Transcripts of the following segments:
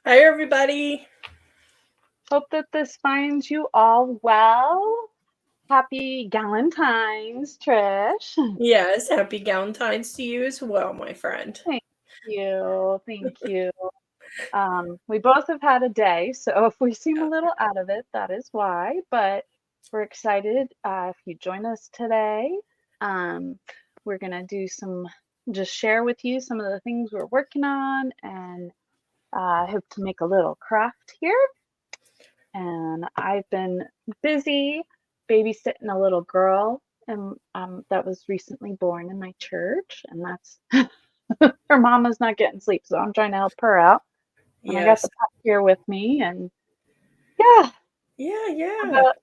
Hi, everybody. Hope that this finds you all well. Happy Galentines, Trish. Yes, happy Galentines to you as well, my friend. Thank you. Thank you. We both have had a day, so if we seem a little out of it, that is why. But we're excited if you join us today. Um, we're going to just share with you some of the things we're working on and hope to make a little craft here. And I've been busy babysitting a little girl and that was recently born in my church, and that's her mama's not getting sleep, so I'm trying to help her out. And I got Yes. the pup here with me, and yeah. Yeah, How yeah. about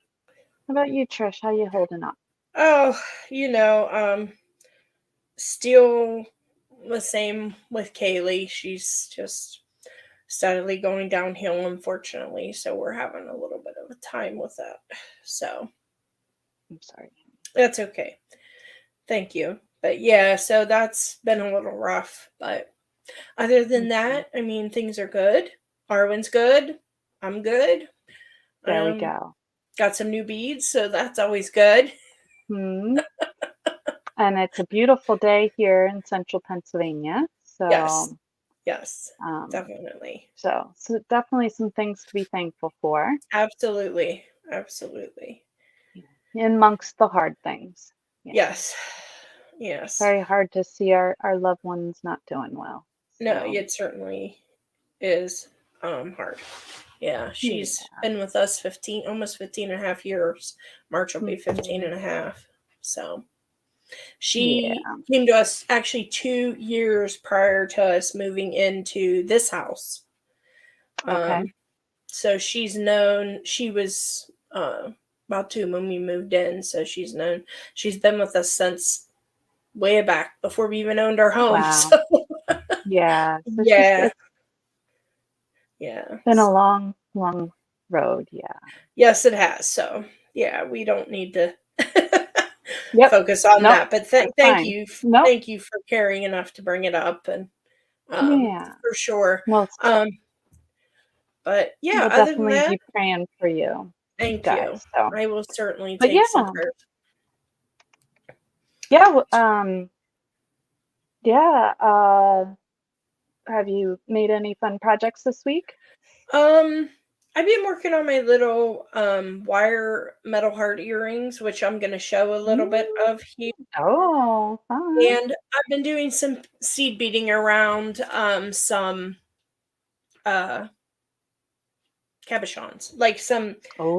how about you, Trish? How you holding up? Oh, you know, still the same with Kaylee. She's just steadily going downhill, unfortunately. So we're having a little bit of a time with that. So I'm sorry. that's okay. Thank you. But yeah, so that's been a little rough. But other than Mhm. that, I mean, things are good. Arwen's good. I'm good. There we Um, go. got some new beads, so that's always good. Hmm. And it's a beautiful day here in central Pennsylvania. Yes, So, yes, um, definitely. so definitely some things to be thankful for Absolutely, absolutely. in amongst the hard things. Yeah. Yes, yes. Very hard to see our loved ones not doing well. No, So, it certainly is hard. Yeah, she's yeah. been with us 15, almost 15 and a half years. March will be 15 Hmm. and a half. So she Yeah. came to us actually 2 years prior to us moving into this house. Okay. Um, so she was about two when we moved in, so she's been with us since way back before we even owned our home. Wow. So Yeah. So yeah, it's yeah. been a long, long road. Yeah. Yes, it has. So yeah, we don't need to Yep. focus on Nope. that. But That's fine. Nope. thank you for caring enough to bring it up, and Yeah. for sure. Well, Um, but yeah, we'll other than definitely that, be praying for you thank you. guys. So, I will certainly but take some yeah, prayers. yeah. Yeah. Have you made any fun projects this week? Um, I've been working on my little wire metal heart earrings, which I'm gonna show a little bit Mm. of here. Oh, fun. And I've been doing some seed beading around some uh cabochons, like some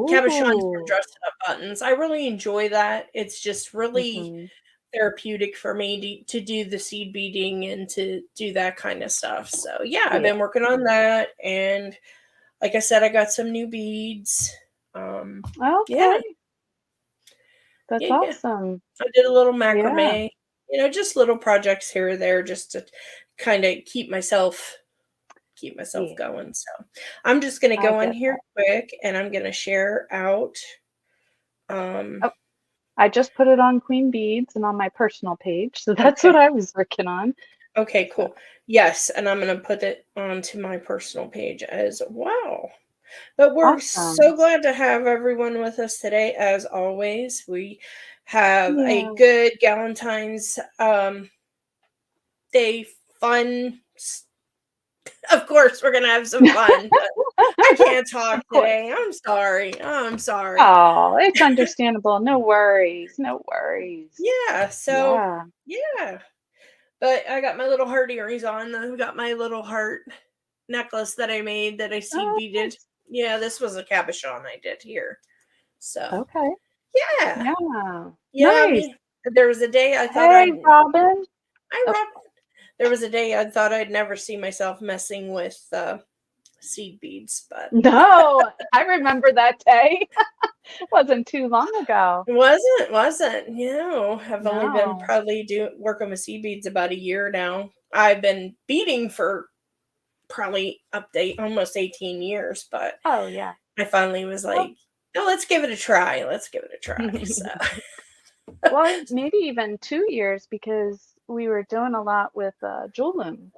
cabochons for Oh. dressed up buttons. I really enjoy that. It's just really Hmm. therapeutic for me to do the seed beading and to do that kind of stuff. So yeah, I've Yeah. been working on that, and like I said, I got some new beads. Yeah, Okay. That's yeah. awesome. I did a little Yeah. macrame, just little projects here or there, just to kind of keep myself Yeah. going. So I'm just gonna I go in get here that. quick, and I'm gonna share out. Um, Oh, I just put it on Queen Beads and on my personal page, so that's what okay, I was working on. okay, So cool. Yes, and I'm gonna put it onto my personal page as well. But we're awesome. so glad to have everyone with us today, as always. We have a Yeah. good Galentine's day fun. Of course, we're gonna have some fun, but I can't talk Of course. today. I'm sorry. I'm sorry. Oh, it's understandable. No worries. No worries. Yeah, so Yeah. yeah. But I got my little heart earrings on. I've got my little heart necklace that I made that I seed Oh, beaded. nice. Yeah, this was a cabochon I did here. So Okay. yeah. Yeah. Yeah, I Nice. mean, there was a day I thought Hey, Robin. I Oh, rob there was a day I thought I'd never see myself messing with seed beads, but no, I remember that day. Wasn't too long ago. I've only been No. probably working with seed beads about a year now. I've been beading for probably update almost 18 years, but Oh, yeah. I finally was Well, like, oh, let's give it a try. Let's give it a try. So well, maybe even 2 years because we were doing a lot with Jewel Loom.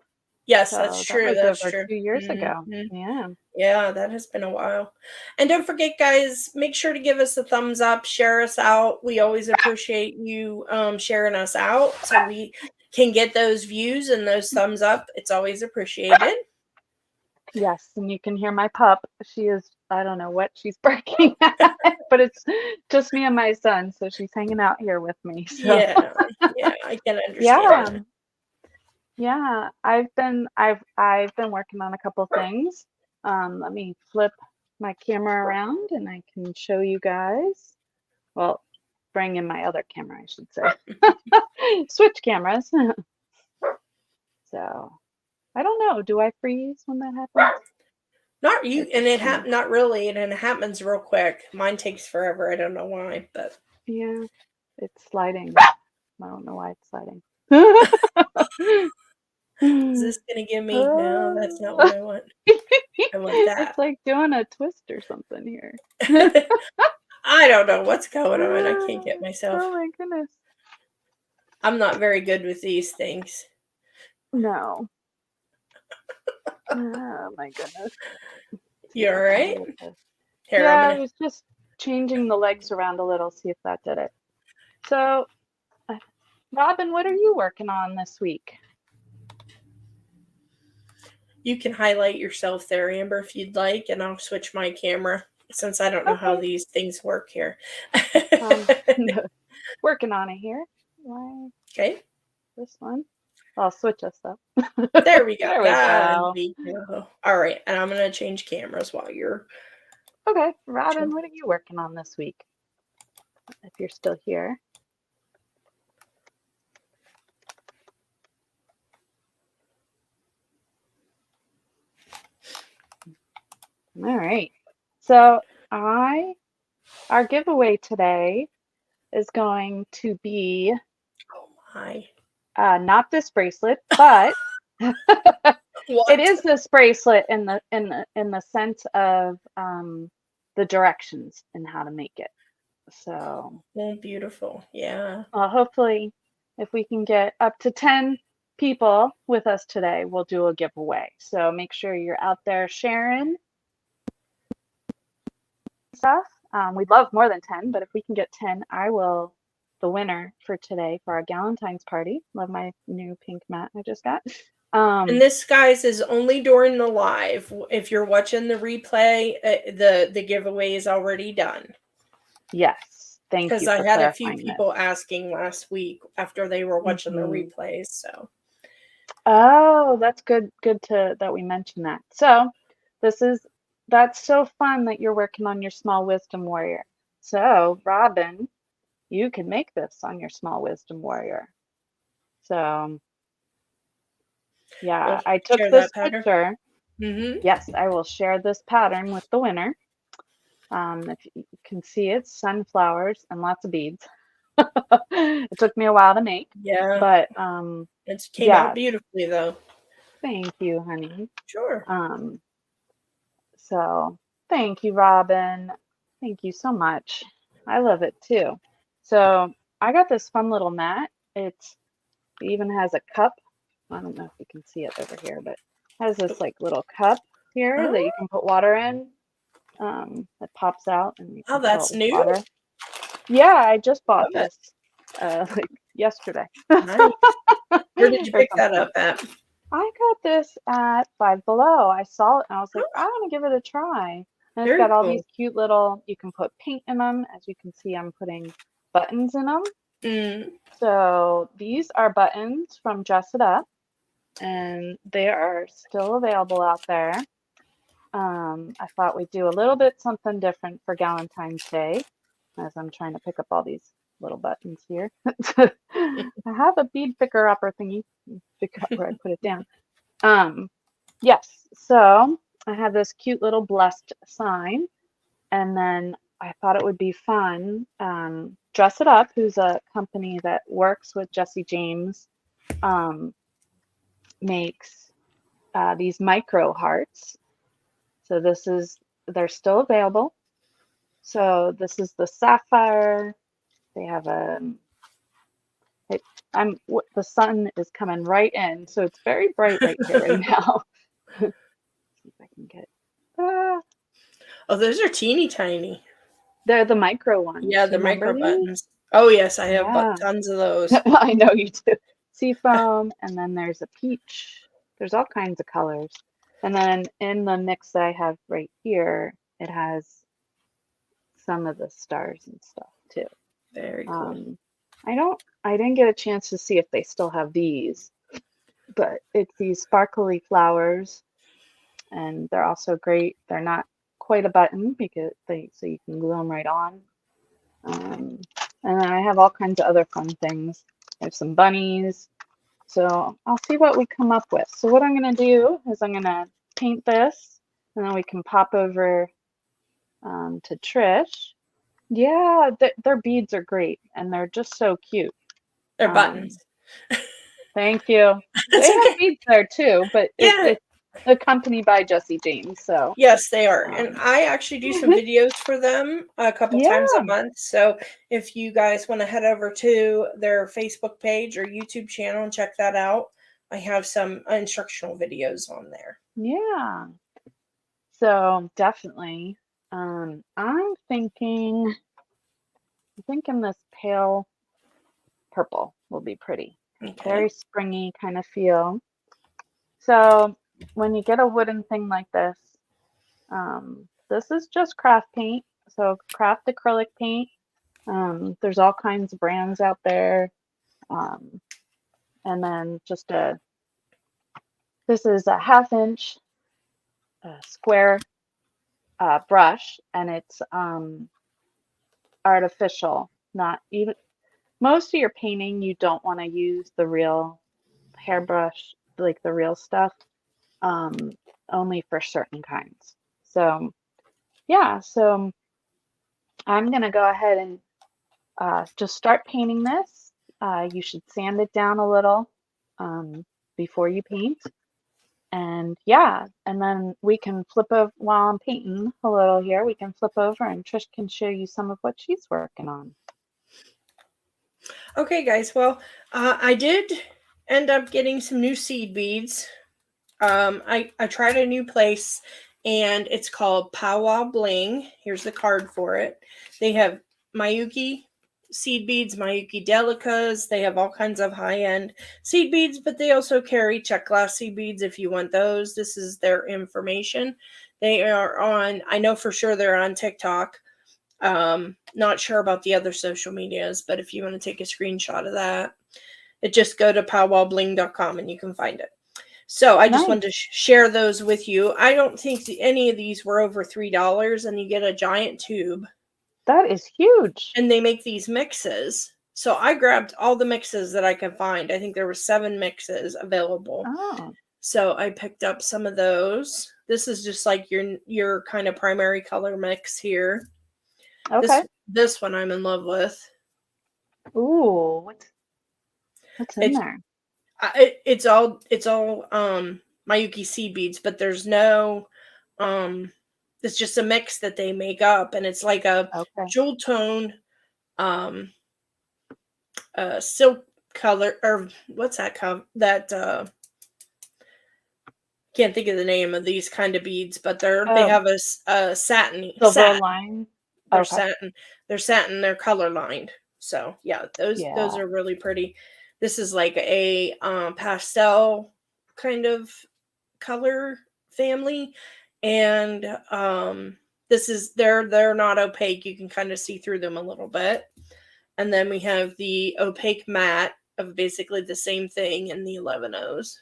Yes, that's So that true. was That's over true. 2 years ago. Hmm. Yeah. Yeah, that has been a while. And don't forget, guys, make sure to give us a thumbs up, share us out. We always appreciate you sharing us out so we can get those views and those thumbs up. It's always appreciated. Yes, and you can hear my pup. She is, I don't know what she's barking at, but it's just me and my son, so she's hanging out here with me. So Yeah, yeah, I can yeah, understand. yeah. I've been working on a couple things. Let me flip my camera around and I can show you guys. Well, bring in my other camera, I should say. Switch cameras. So I don't know. Do I freeze when that happens? Not you, It and just kind of, not really, and it happens real quick. Mine takes forever. I don't know why, but yeah, it's sliding. I don't know why it's sliding. is this gonna give me? No, that's not what Oh. I want. I want It's that. like doing a twist or something here. I don't know what's going on. I can't get myself. Oh my goodness. I'm not very good with these things. No. Oh my goodness. See You if all I can right? move this. Here, I'm Yeah, I gonna. was just changing the legs around a little, see if that did it. So, uh, Robin, what are you working on this week? You can highlight yourself there, Amber, if you'd like, and I'll switch my camera since I don't know how Okay. these things work here. Um, working on it here. Why Okay, this one? I'll switch us up. there we go. There we Yeah, go. we go. All right, and I'm gonna change cameras while you're. Okay, Robin, what are you working on this week? If you're still here. All right. So our giveaway today is going to be Oh my! not this bracelet, but it What? is this bracelet in the sense of the directions and how to make it. So Oh, beautiful. Yeah. hopefully, if we can get up to 10 people with us today, we'll do a giveaway. So make sure you're out there sharing stuff. We'd love more than 10, but if we can get 10, I will the winner for today for our Galentines party. Love my new pink mat I just got. And Um, this, guys, is only during the live. If you're watching the replay, the giveaway is already done. yes, thank Because you I for had a few clarifying this. people asking last week after they were watching the Hmm. replays. So Oh, that's good to that we mentioned that. So this is that's so fun that you're working on your small wisdom warrior. So Robin, you can make this on your small wisdom warrior. So yeah, we'll I took share that this pattern. picture. Mm-hmm. Yes, I will share this pattern with the winner. If you can see, it's sunflowers and lots of beads. It took me a while to make, Yeah. but It came out yeah, beautifully, though. thank you, honey. Sure. Um, so thank you, Robin. Thank you so much. I love it too. So I got this fun little mat. It even has a cup. I don't know if you can see it over here, but it has this like little cup here Oh, that you can put water in. That pops out and you oh, can fill it that's with new. water. Yeah, I just bought Love it. this like yesterday Nice. Where did you or pick that something. up at? I got this at Five Below. I saw it and I was like, Oh, I want to give it a try. And it's very got all cool. these cute little, you can put paint in them. As you can see, I'm putting buttons in them. Mm. So these are buttons from Dress It Up, and they are still available out there. I thought we'd do a little bit something different for Galentine's Day, as I'm trying to pick up all these little buttons here. I have a bead picker upper thingy. Figure out where I put it down. Yes, so I have this cute little blessed sign, and then I thought it would be fun. Dress It Up, who's a company that works with Jesse James, um, makes these micro hearts. So they're still available. So this is the sapphire. They have a the sun is coming right in, so it's very bright right here right now. See if I can get. Ah, Oh, those are teeny tiny. they're the micro ones. Yeah, Do the you remember micro these? buttons. Oh yes, I have Yeah, tons of those. I know you do. Seafoam, and then there's a peach. There's all kinds of colors. And then in the mix that I have right here, it has some of the stars and stuff too. Very cool. Um, I didn't get a chance to see if they still have these, but it's these sparkly flowers, and they're also great. They're not quite a button because so you can glue them right on. Um, and then I have all kinds of other fun things. I have some bunnies. So I'll see what we come up with. So what I'm going to do is I'm going to paint this, and then we can pop over to Trish. Yeah, their beads are great, and they're just so cute. They're Um, buttons. thank you. That's They have okay. beads there too, but Yeah. it's accompanied by Jesse James. So Yes, they are. And um, I actually do some videos for them a couple times a yeah, month. So if you guys want to head over to their Facebook page or YouTube channel and check that out, I have some instructional videos on there. yeah. So definitely, I'm thinking this pale purple will be pretty. Okay. Very springy kind of feel. So when you get a wooden thing like this is just craft paint. So craft acrylic paint. There's all kinds of brands out there. Um, and then this is a 1/2 inch square brush, and it's artificial. Not even most of your painting, you don't want to use the real hairbrush, like the real stuff. Only for certain kinds. So yeah, so I'm gonna go ahead and just start painting this. You should sand it down a little before you paint. And yeah, and then we can flip over while I'm painting a little here. We can flip over and Trish can show you some of what she's working on. Okay, guys. Well, I did end up getting some new seed beads. I tried a new place, and it's called Powwow Bling. Here's the card for it. They have Mayuki seed beads, Mayuki delicas. They have all kinds of high-end seed beads, but they also carry check glass seed beads if you want those. This is their information. They are on, I know for sure they're on TikTok. Not sure about the other social medias, but if you want to take a screenshot of that, just go to powwowbling.com and you can find it. So I just wanted to Nice. share those with you. I don't think any of these were over $3, and you get a giant tube, That is huge. and they make these mixes. So I grabbed all the mixes that I could find. I think there were 7 mixes available. Oh, So I picked up some of those. This is just like your kind of primary color mix here. okay. This one I'm in love with. Ooh, what's in It's there? it's all Mayuki seed beads, but there's no it's just a mix that they make up, and it's like a Okay. jewel tone um silk color, or what's that that can't think of the name of these kind of beads, but they Oh, have a satin silver line. they're Okay. satin they're color lined. So yeah, those Yeah. are really pretty. This is like a pastel kind of color family, and this is they're not opaque. You can kind of see through them a little bit. And then we have the opaque matte of basically the same thing in the 11 O's.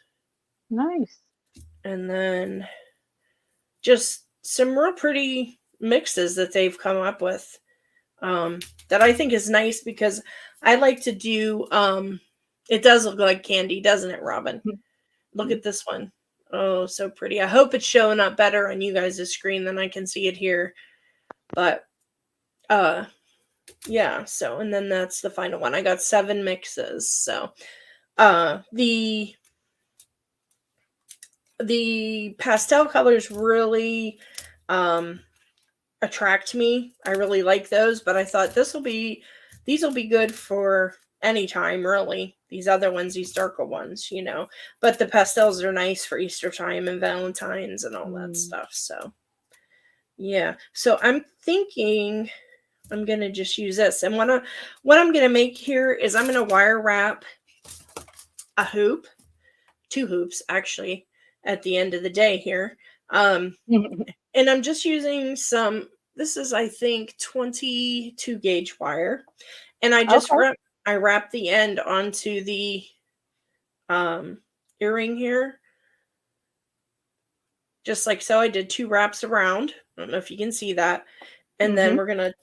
Nice. And then just some real pretty mixes that they've come up with, that I think is nice, because I like to do it does look like candy, doesn't it, Robin? Look at this one. Oh, so pretty. I hope it's showing up better on you guys' screen than I can see it here. But yeah, so and then that's the final one. I got 7 mixes. So the pastel colors really attract me. I really like those, but I thought these will be good for anytime really. These other ones, these darker ones, but the pastels are nice for Easter time and Valentines and all that stuff. So yeah, so I'm thinking I'm gonna just use this, and what I'm gonna make here is I'm gonna wire wrap a hoop, 2 hoops actually, at the end of the day here. And I'm just using this is, I think, 22 gauge wire. And I just Okay. wrap the end onto the earring here. Just like so. I did 2 wraps around. I don't know if you can see that. And then we're going to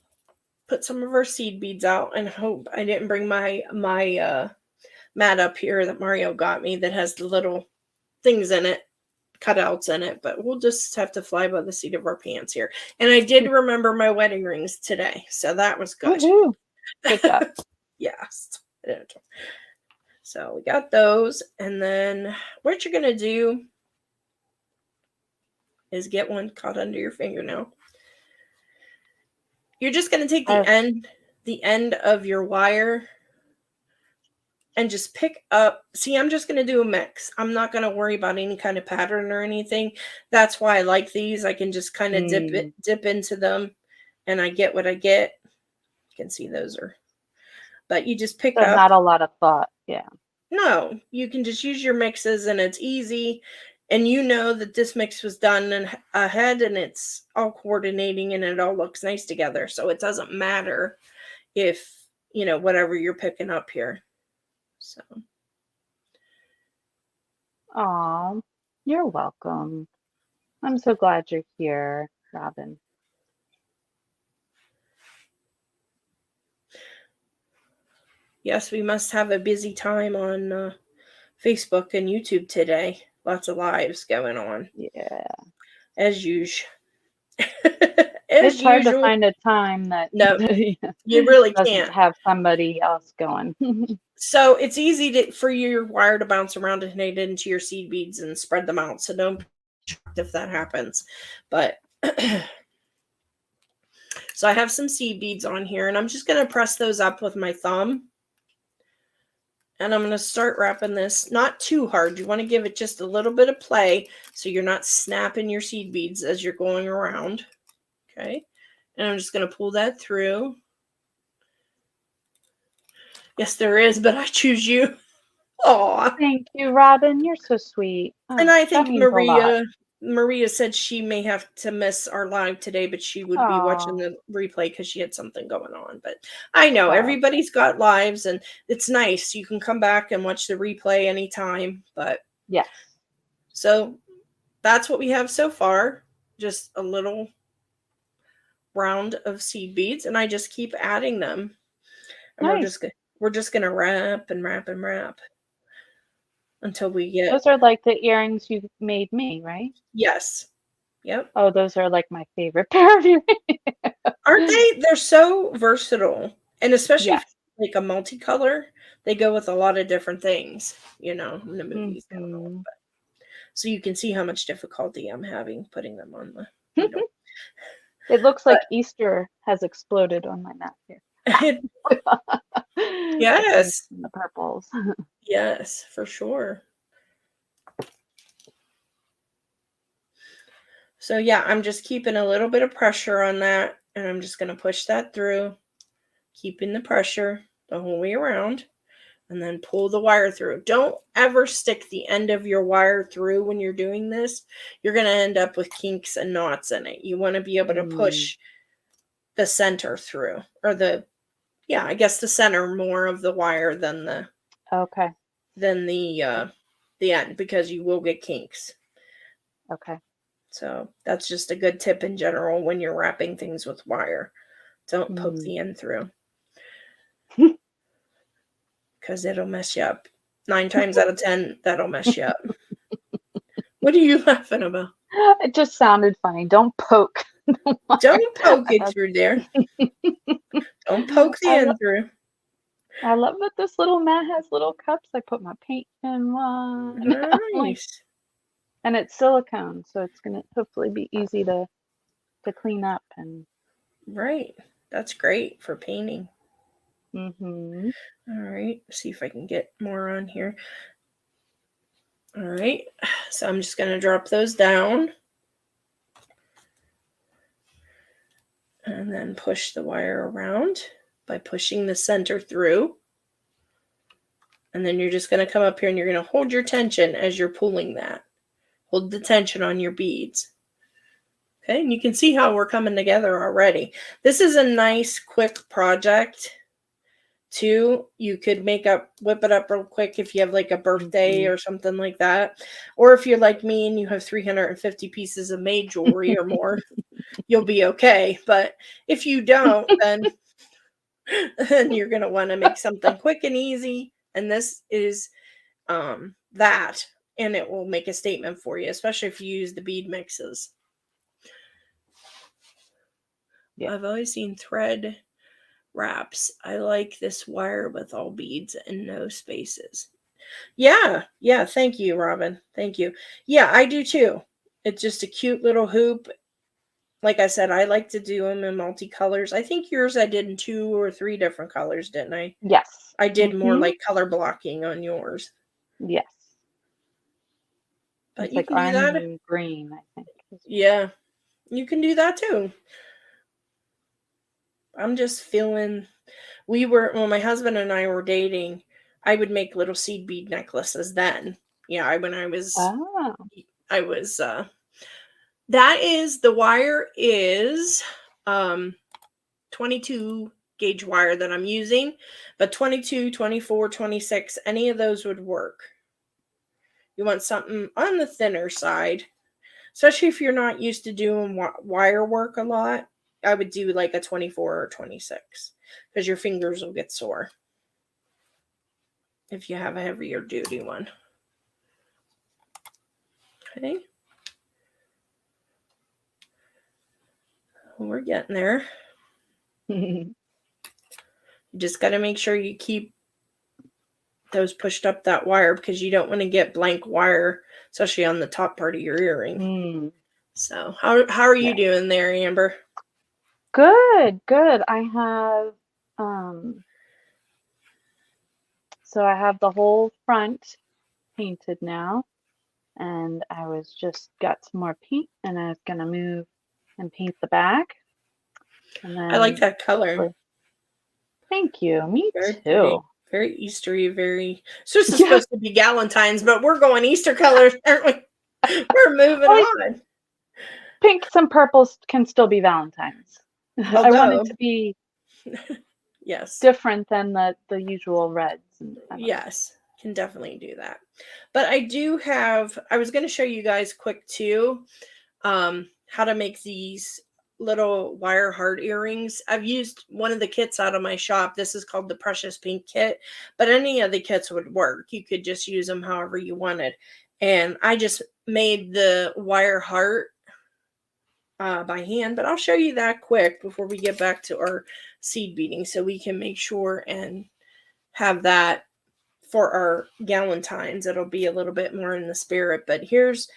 put some of our seed beads out, and hope I didn't bring my mat up here that Mario got me that has the little things in it, cutouts in it, but we'll just have to fly by the seat of our pants here. And I did remember my wedding rings today, so that was good. Woohoo. Good job. Yes. So we got those, and then what you're gonna do is get one caught under your fingernail. You're just gonna take the end of your wire and just pick up. See, I'm just going to do a mix. I'm not going to worry about any kind of pattern or anything. That's why I like these. I can just kind of dip into them, and I get what I get. You can see those but you just pick up. Not a lot of thought. Yeah. No, you can just use your mixes, and it's easy. And that this mix was done ahead, and it's all coordinating, and it all looks nice together. So it doesn't matter if, whatever you're picking up here. So. Oh, you're welcome. I'm so glad you're here, Robin. Yes, we must have a busy time on Facebook and YouTube today. Lots of lives going on. Yeah. As usual. It's hard to find a time that no, you really doesn't can't have somebody else going. So it's easy for your wire to bounce around and hit into your seed beads and spread them out. So don't be shocked if that happens. But so I have some seed beads on here, and I'm just going to press those up with my thumb. And I'm going to start wrapping this, not too hard. You want to give it just a little bit of play so you're not snapping your seed beads as you're going around. Okay. And I'm just going to pull that through. Yes, there is, but I choose you. Aw. Thank you, Robin. You're so sweet. And I think Maria said she may have to miss our live today, but she would be watching the replay because she had something going on. But I know everybody's got lives, and it's nice. You can come back and watch the replay anytime. But yes. So that's what we have so far. Just a little round of seed beads, and I just keep adding them. And nice. we're just gonna wrap and wrap and wrap until we get. Those are like the earrings you made me, right? Yes. Yep. Oh, those are like my favorite pair of earrings. Aren't they? They're so versatile, and especially like a multicolor, they go with a lot of different things. In the movies. So you can see how much difficulty I'm having putting them on the needle. It looks like Easter has exploded on my mat here. Yes. The purples. Yes, for sure. So yeah, I'm just keeping a little bit of pressure on that, and I'm just going to push that through, keeping the pressure the whole way around, and then pull the wire through. Don't ever stick the end of your wire through when you're doing this. You're going to end up with kinks and knots in it. You want to be able to push the center through, or the center more of the wire than the end, because you will get kinks. Okay. So that's just a good tip in general when you're wrapping things with wire. Don't poke the end through, because it'll mess you up. 9 times out of 10, that'll mess you up. What are you laughing about? It just sounded funny. Don't poke. Don't poke it through there. Don't poke the end through. I love that this little mat has little cups. I put my paint in one. Nice. And it's silicone, so it's going to hopefully be easy to clean up. And right. That's great for painting. Mm-hmm. All right, see if I can get more on here. All right, so I'm just going to drop those down. And then push the wire around by pushing the center through. And then you're just going to come up here and you're going to hold your tension as you're pulling that. Hold the tension on your beads. Okay, and you can see how we're coming together already. This is a nice, quick project. Too, you could whip it up real quick if you have like a birthday or something like that. Or if you're like me and you have 350 pieces of maid jewelry or more, you'll be okay. But if you don't, then you're going to want to make something quick and easy. And this is that. And it will make a statement for you, especially if you use the bead mixes. Yeah. I've always seen thread wraps. I like this wire with all beads and no spaces. Yeah. Thank you, Robin. Thank you. Yeah, I do too. It's just a cute little hoop. Like I said, I like to do them in multicolors. I think yours I did in 2 or 3 different colors, didn't I? Yes. I did more like color blocking on yours. Yes. But it's you like can do orange that. and green, I think. Yeah, you can do that too. I'm just feeling, when my husband and I were dating, I would make little seed bead necklaces then. Yeah, when I was, the wire is 22 gauge wire that I'm using, but 22, 24, 26, any of those would work. You want something on the thinner side, especially if you're not used to doing wire work a lot. I would do like a 24 or 26 because your fingers will get sore if you have a heavier duty one. Okay. We're getting there. You just got to make sure you keep those pushed up that wire because you don't want to get blank wire, especially on the top part of your earring. So how are you doing there, Amber? Good. I have so I have the whole front painted now, and I was just got some more paint, and I was gonna move and paint the back. And then I like that color. Thank you. Me very too. Pretty. Very Eastery. So this is supposed to be Galentines, but we're going Easter colors, aren't we? We're moving on. Pinks and purples can still be Valentine's. Although, I want it to be different than the usual reds. Yes, can definitely do that. But I was going to show you guys quick too, how to make these little wire heart earrings. I've used one of the kits out of my shop. This is called the Precious Pink kit, but any of the kits would work. You could just use them however you wanted. And I just made the wire heart by hand, but I'll show you that quick before we get back to our seed beading so we can make sure and have that for our Galentines. It'll be a little bit more in the spirit, but here's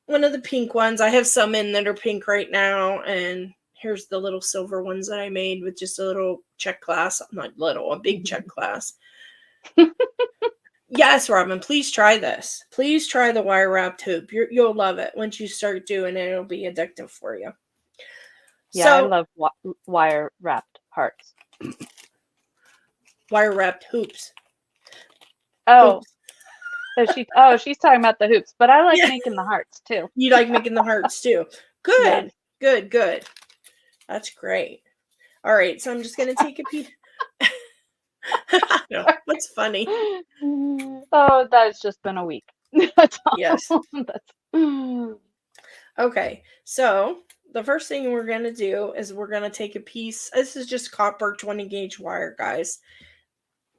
one of the pink ones. I have some in that are pink right now, and here's the little silver ones that I made with just a little check glass. Not little, a big check glass. Yes, Robin, please try this. Please try the wire wrapped hoop. You'll love it. Once you start doing it, it'll be addictive for you. Yeah, so, I love wire wrapped hearts. Wire wrapped hoops. Oh. Hoops. She's talking about the hoops, but I like making the hearts too. You like making the hearts too. Good. Yes. Good. That's great. All right, so I'm just going to take a piece. No, what's funny? Oh, that's just been a week. That's all. Yes. Okay, so the first thing we're going to do is we're going to take a piece. This is just copper 20 gauge wire, guys.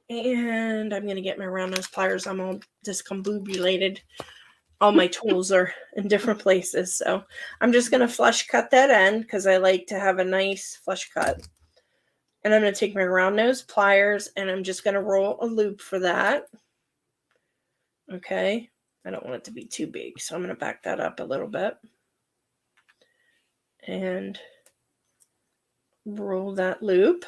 And I'm going to get my round nose pliers. I'm all discombobulated. All my tools are in different places. So I'm just going to flush cut that end because I like to have a nice flush cut. And I'm going to take my round nose pliers and I'm just going to roll a loop for that. Okay. I don't want it to be too big, so I'm going to back that up a little bit. And roll that loop.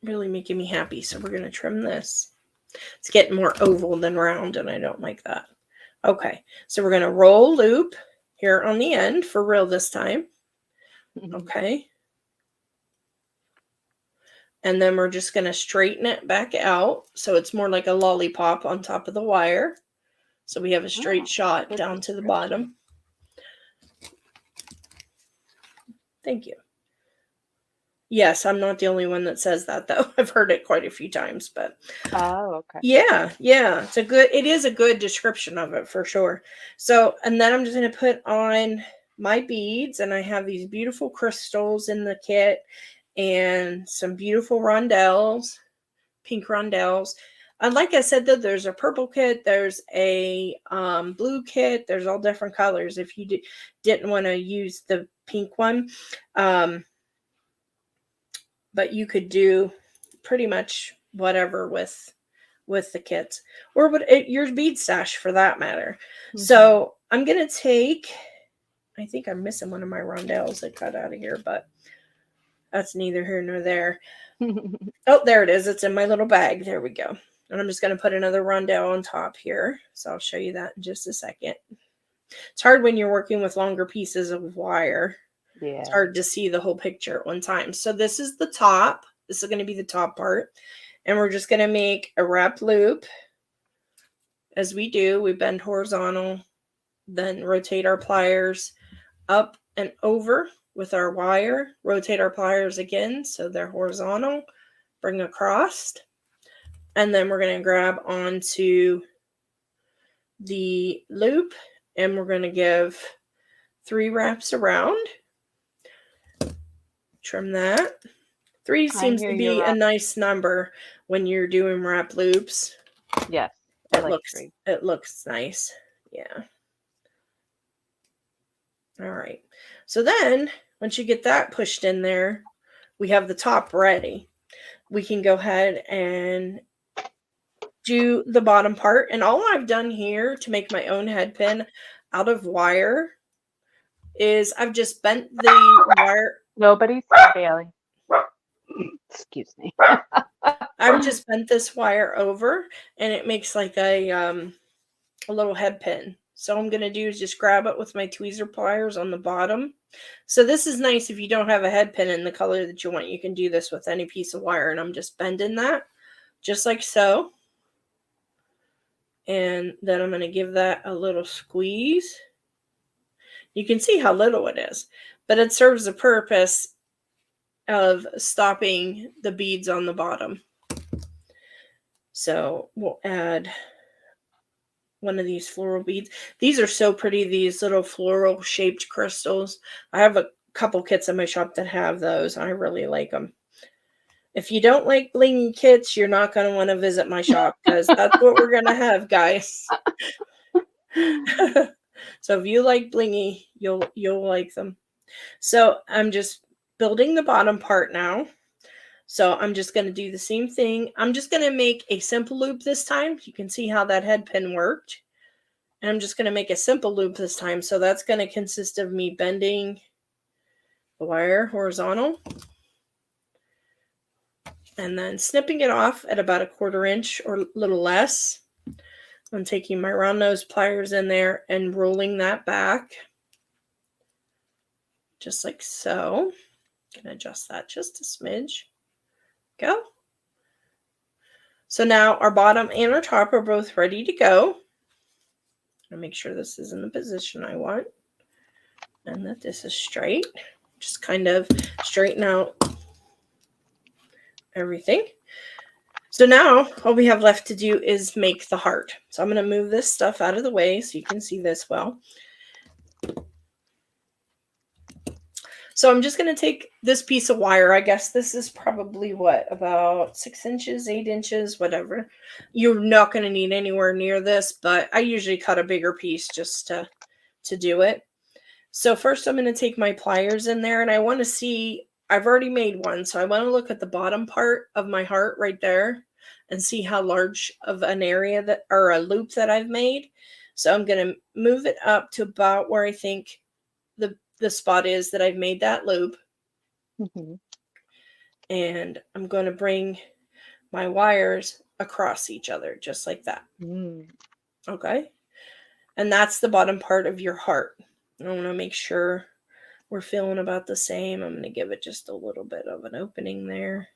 really making me happy. So we're going to trim this. It's getting more oval than round, and I don't like that. Okay, so we're going to roll loop here on the end for real this time. Okay. And then we're just going to straighten it back out so it's more like a lollipop on top of the wire. So we have a straight shot down to the bottom. Thank you. Yes, I'm not the only one that says that, though. I've heard it quite a few times, but okay. Yeah, it is a good description of it for sure. So, and then I'm just going to put on my beads, and I have these beautiful crystals in the kit and some beautiful rondelles, pink rondelles. And like I said, though, there's a purple kit, there's a blue kit, there's all different colors if you didn't want to use the pink one. But you could do pretty much whatever with the kits, or your bead stash for that matter. So I'm going to take, I think I'm missing one of my rondelles that got out of here, but that's neither here nor there. Oh, there it is. It's in my little bag. There we go. And I'm just going to put another rondelle on top here. So I'll show you that in just a second. It's hard when you're working with longer pieces of wire. Yeah. It's hard to see the whole picture at one time. So this is the top. This is going to be the top part. And we're just going to make a wrap loop. As we do, we bend horizontal, then rotate our pliers up and over with our wire. Rotate our pliers again so they're horizontal. Bring across. And then we're going to grab onto the loop. And we're going to give 3 wraps around. Trim that. 3 seems to be a nice number when you're doing wrap loops. Yes, it looks nice. Yeah. All right. So then, once you get that pushed in there, we have the top ready. We can go ahead and do the bottom part. And all I've done here to make my own head pin out of wire is I've just bent the wire. Nobody's Bailey. Excuse me. I've just bent this wire over, and it makes like a little head pin. So I'm going to do is just grab it with my tweezer pliers on the bottom. So this is nice if you don't have a head pin in the color that you want. You can do this with any piece of wire, and I'm just bending that just like so. And then I'm going to give that a little squeeze. You can see how little it is, but it serves the purpose of stopping the beads on the bottom. So we'll add one of these floral beads. These are so pretty, these little floral shaped crystals. I have a couple kits in my shop that have those. I really like them. If you don't like blingy kits, you're not going to want to visit my shop, because that's what we're going to have, guys. So if you like blingy, you'll like them. So I'm just building the bottom part now. So I'm just going to do the same thing. I'm just going to make a simple loop this time. You can see how that head pin worked. And I'm just going to make a simple loop this time. So that's going to consist of me bending the wire horizontal and then snipping it off at about 1/4 inch or a little less. I'm taking my round nose pliers in there and rolling that back just like so. I'm going to adjust that just a smidge. Go. So now our bottom and our top are both ready to go. I'll make sure this is in the position I want and that this is straight. Just kind of straighten out everything. So now all we have left to do is make the heart. So I'm going to move this stuff out of the way so you can see this well. So I'm just going to take this piece of wire. I guess this is probably what, about 6 inches, 8 inches, whatever. You're not going to need anywhere near this, but I usually cut a bigger piece just to do it. So first I'm going to take my pliers in there, and I want to see, I've already made one. So I want to look at the bottom part of my heart right there and see how large of an area that, or a loop that I've made. So I'm going to move it up to about where I think the spot is that I've made that loop. And I'm going to bring my wires across each other, just like that. Okay? And that's the bottom part of your heart. I want to make sure we're feeling about the same. I'm going to give it just a little bit of an opening there.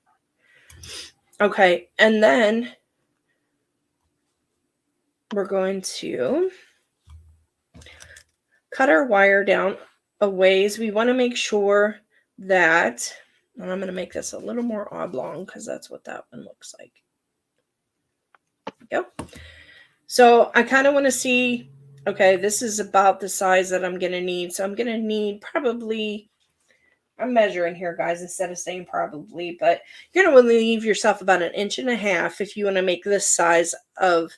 Okay, and then we're going to cut our wire down a ways. We want to make sure that, and I'm going to make this a little more oblong because that's what that one looks like. There we go. So I kind of want to see, okay, this is about the size that I'm going to need. So I'm going to need probably, I'm measuring here, guys, instead of saying probably, but you're going to want to leave yourself about 1.5 inches if you want to make this size of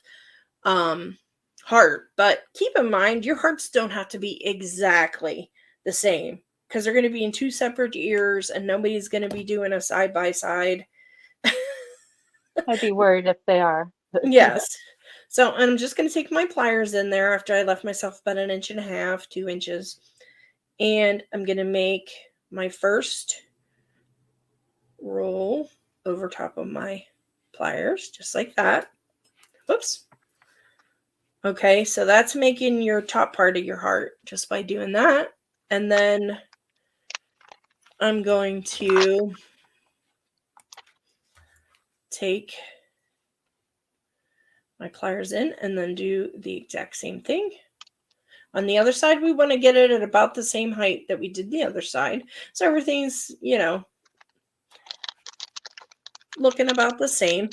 heart. But keep in mind, your hearts don't have to be exactly the same because they're going to be in 2 separate ears and nobody's going to be doing a side by side. I'd be worried if they are. Yes. So I'm just going to take my pliers in there after I left myself about 1.5 inches, 2 inches. And I'm going to make my first roll over top of my pliers, just like that. Whoops. Okay, so that's making your top part of your heart just by doing that. And then I'm going to take my pliers in and then do the exact same thing. On the other side, we want to get it at about the same height that we did the other side. So everything's, looking about the same.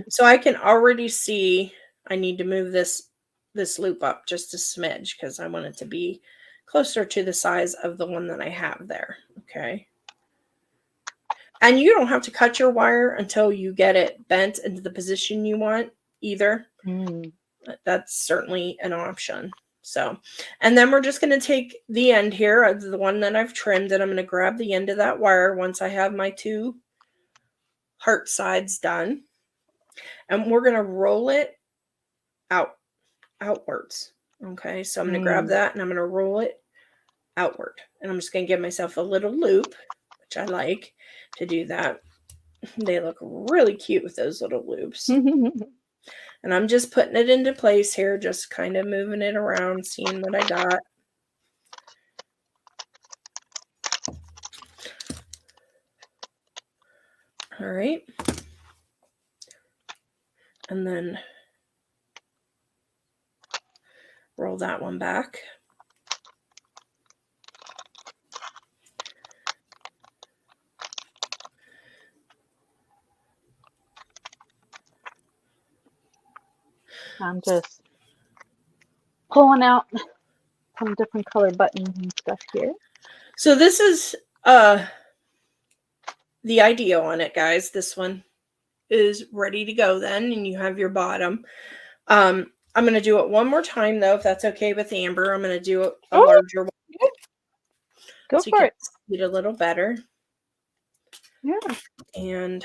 So I can already see I need to move this loop up just a smidge because I want it to be closer to the size of the one that I have there. Okay. And you don't have to cut your wire until you get it bent into the position you want either. That's certainly an option. So, and then we're just going to take the end here of the one that I've trimmed, and I'm going to grab the end of that wire once I have my 2 heart sides done. And we're going to roll it outwards. Okay, so I'm going to grab that and I'm going to roll it outward. And I'm just going to give myself a little loop, which I like to do that. They look really cute with those little loops. And I'm just putting it into place here, just kind of moving it around, seeing what I got. All right. And then roll that one back. I'm just pulling out some different color buttons and stuff here. So this is the idea on it, guys. This one is ready to go then, and you have your bottom. I'm going to do it one more time, though, if that's okay with Amber. I'm going to do a larger one. Go so for it. See it a little better. Yeah. And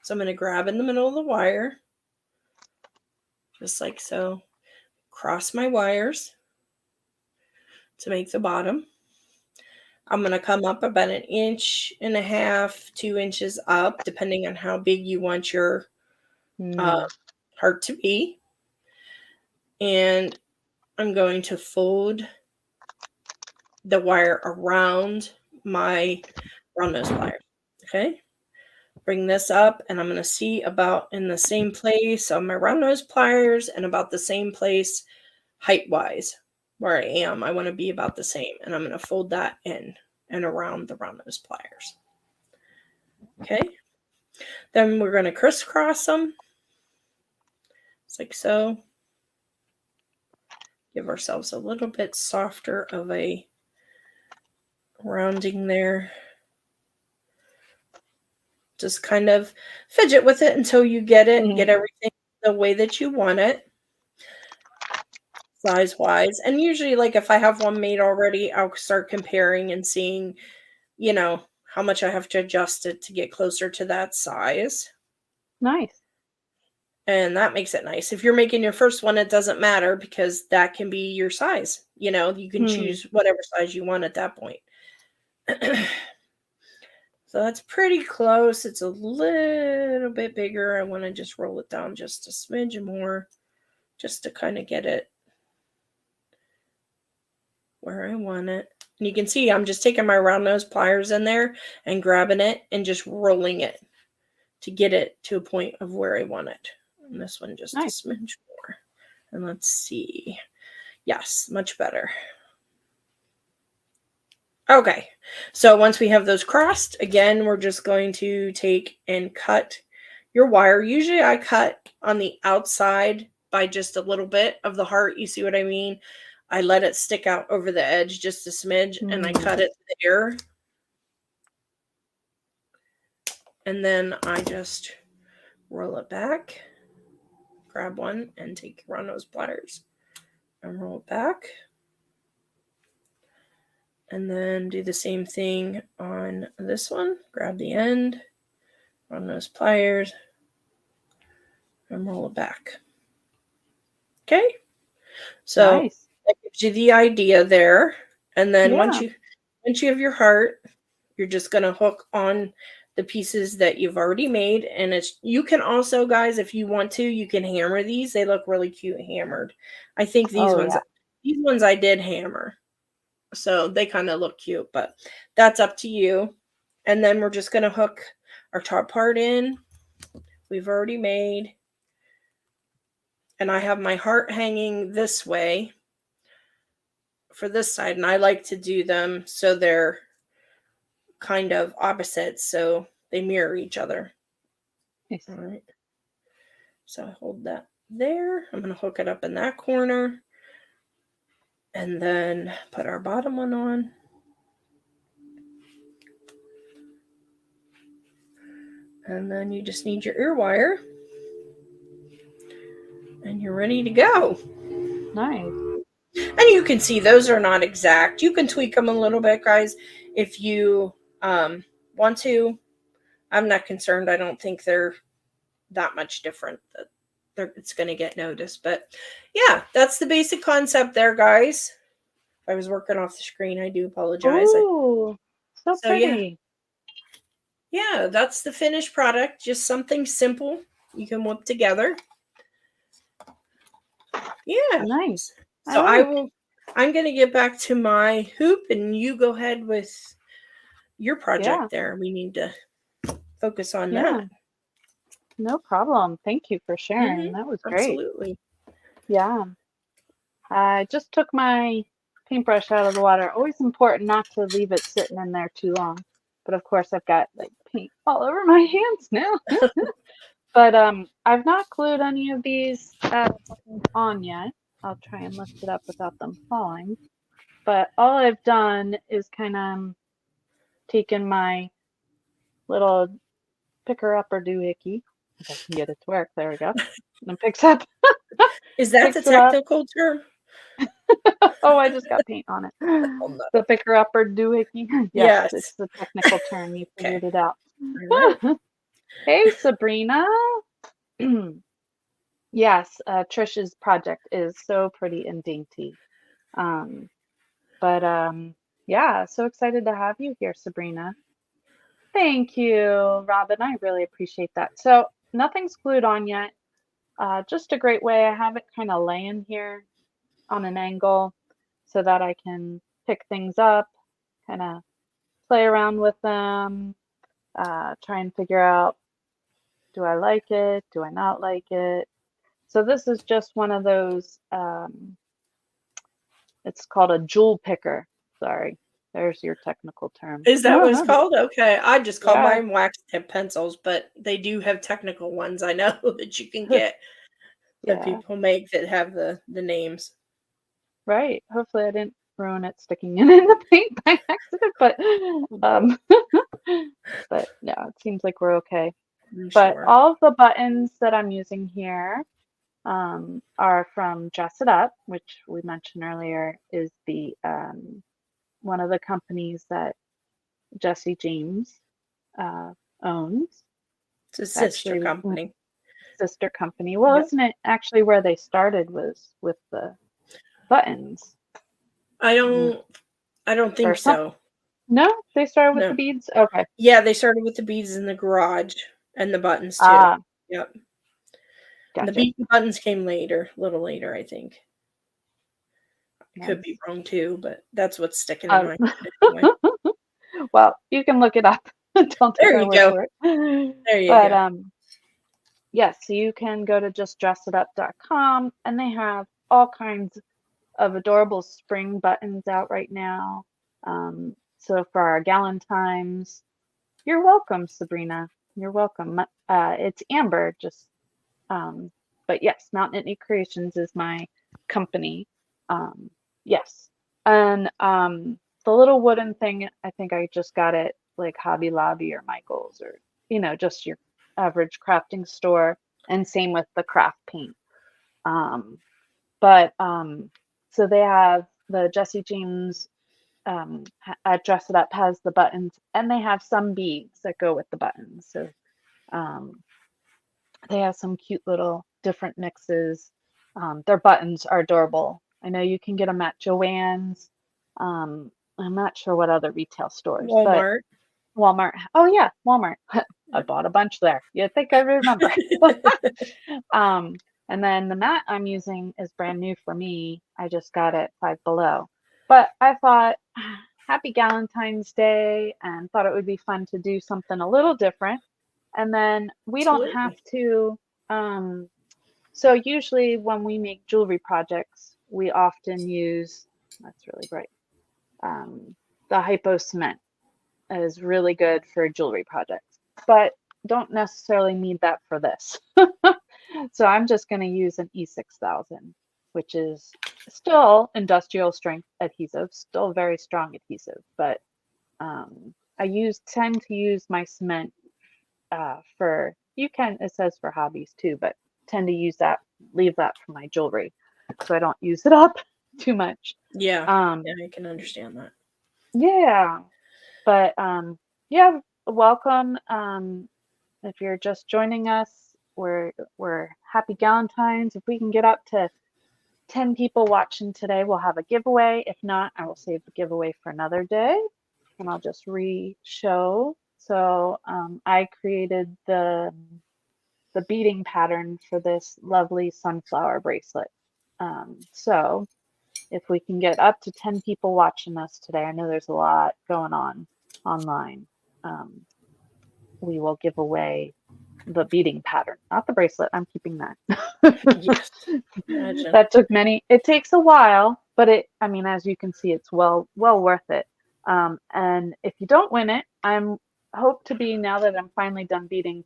so I'm going to grab in the middle of the wire, just like so. Cross my wires to make the bottom. I'm going to come up about 1.5 inches, 2 inches up, depending on how big you want your heart to be. And I'm going to fold the wire around my round nose pliers. Okay. Bring this up, and I'm going to see about in the same place on my round nose pliers and about the same place height-wise where I am. I want to be about the same, and I'm going to fold that in and around the round nose pliers. Okay. Then we're going to crisscross them. It's like so. Give ourselves a little bit softer of a rounding there. Just kind of fidget with it until you get it, get everything the way that you want it, size-wise. And usually, like, if I have one made already, I'll start comparing and seeing, how much I have to adjust it to get closer to that size. Nice. And that makes it nice. If you're making your first one, it doesn't matter because that can be your size. You can choose whatever size you want at that point. So So that's pretty close. It's a little bit bigger. I want to just roll it down just a smidge more, just to kind of get it where I want it. And you can see I'm just taking my round nose pliers in there and grabbing it and just rolling it to get it to a point of where I want it. And this one just Nice. a smidge more. And let's see. Yes, much better. Okay, so once we have those crossed, again, we're just going to take and cut your wire. Usually I cut on the outside by just a little bit of the heart. You see what I mean? I let it stick out over the edge just a smidge, and I cut it there. And then I just roll it back, grab one, and take around those pliers and roll it back. And then do the same thing on this one. Grab the end, run those pliers, and roll it back. Okay? So Nice. that gives you the idea there. And then Yeah. once you have your heart, you're just going to hook on the pieces that you've already made. And you can also, guys, if you want to, you can hammer these. They look really cute hammered. I think these ones I did hammer. So they kind of look cute, but that's up to you. And then we're just going to hook our top part in. We've already made. And I have my heart hanging this way for this side. And I like to do them so they're kind of opposite, so they mirror each other. Nice. All right. So I hold that there. I'm going to hook it up in that corner. And then put our bottom one on. And then you just need your ear wire. And you're ready to go. Nice. And you can see those are not exact. You can tweak them a little bit, guys, if you want to. I'm not concerned. I don't think they're that much different. It's going to get noticed. But yeah, that's the basic concept there, guys. I was working off the screen. I do apologize. Ooh, so pretty. Yeah, that's the finished product. Just something simple you can whip together. Yeah. Nice. So I'm going to get back to my hoop, and you go ahead with your project there. We need to focus on that. No problem. Thank you for sharing. That was great. Absolutely. Yeah. I just took my paintbrush out of the water. Always important not to leave it sitting in there too long. But of course I've got like paint all over my hands now. But I've not glued any of these on yet. I'll try and lift it up without them falling. But all I've done is kind of taken my little picker-upper doohickey. If I can get it to work. There we go. And it picks up. Is that the technical term? Oh, I just got paint on it. Oh, no. The picker-upper doohickey. Yes, it's the technical term. You figured it out. Hey, Sabrina. Yes, Trish's project is so pretty and dainty. Yeah, so excited to have you here, Sabrina. Thank you, Robin. I really appreciate that. So nothing's glued on yet. Just a great way. I have it kind of laying here on an angle so that I can pick things up, kind of play around with them, try and figure out, do I like it? Do I not like it? So this is just one of those, it's called a jewel picker. Sorry, there's your technical term. Is that what it's called? Okay, I just call mine wax tip pencils, but they do have technical ones I know that you can get that people make that have the names. Right. Hopefully I didn't ruin it sticking it in the paint by accident, but yeah, it seems like we're okay. But all of the buttons that I'm using here are from Dress It Up, which we mentioned earlier is the one of the companies that Jesse James owns. It's a sister company. Sister company. Well, isn't it actually where they started was with the buttons? I don't think so. No, they started with the No. beads. Okay. Yeah, they started with the beads in the garage and the buttons too. Ah, Yep. And the gotcha. beads and buttons came later, a little later, I think. I could be Nice. wrong too, but that's what's sticking in Uh, my head anyway. well, you can look it up. Don't take There our you word go. for it. There you But go. yes, so you can go to justdressitup.com and they have all kinds of adorable spring buttons out right now. So for our Galentines, you're welcome, Sabrina. You're welcome. It's Amber, just um, but yes, Mountain Knit Creations is my company. Um, yes, and the little wooden thing, I think I just got it like Hobby Lobby or Michaels or just your average crafting store. And same with the craft paint. Um, but so they have the Jesse James at Dress It Up has the buttons, and they have some beads that go with the buttons. So um, they have some cute little different mixes. Their buttons are adorable. I know you can get them at Joann's. I'm not sure what other retail stores, but Walmart. Walmart. Oh yeah, Walmart. I Yep. bought a bunch there. You'd think I remember. Um, and then the mat I'm using is brand new for me. I just got it Five Below. But I thought, happy Galentine's Day, and thought it would be fun to do something a little different. And then we don't have Absolutely. to, so usually when we make jewelry projects, we often use, that's really bright, um, the hypo cement is really good for jewelry projects, but don't necessarily need that for this. So I'm just going to use an E6000, which is still industrial strength adhesive, still very strong adhesive, but I tend to use my cement for, you can, it says for hobbies too, but tend to use that, leave that for my jewelry. So I don't use it up too much. Yeah. Yeah, Um, I can understand that. yeah, but yeah, welcome. If you're just joining us, we're happy Galentine's. If we can get up to 10 people watching today, we'll have a giveaway. If not, I will save the giveaway for another day, and I'll just re-show. So I created the beading pattern for this lovely sunflower bracelet. So if we can get up to 10 people watching us today, I know there's a lot going on online. Um, we will give away the beading pattern, not the bracelet. I'm keeping that. Yes. Imagine. That took it takes a while, but I mean, as you can see, it's well worth it. And if you don't win it, hope to be, now that I'm finally done beading,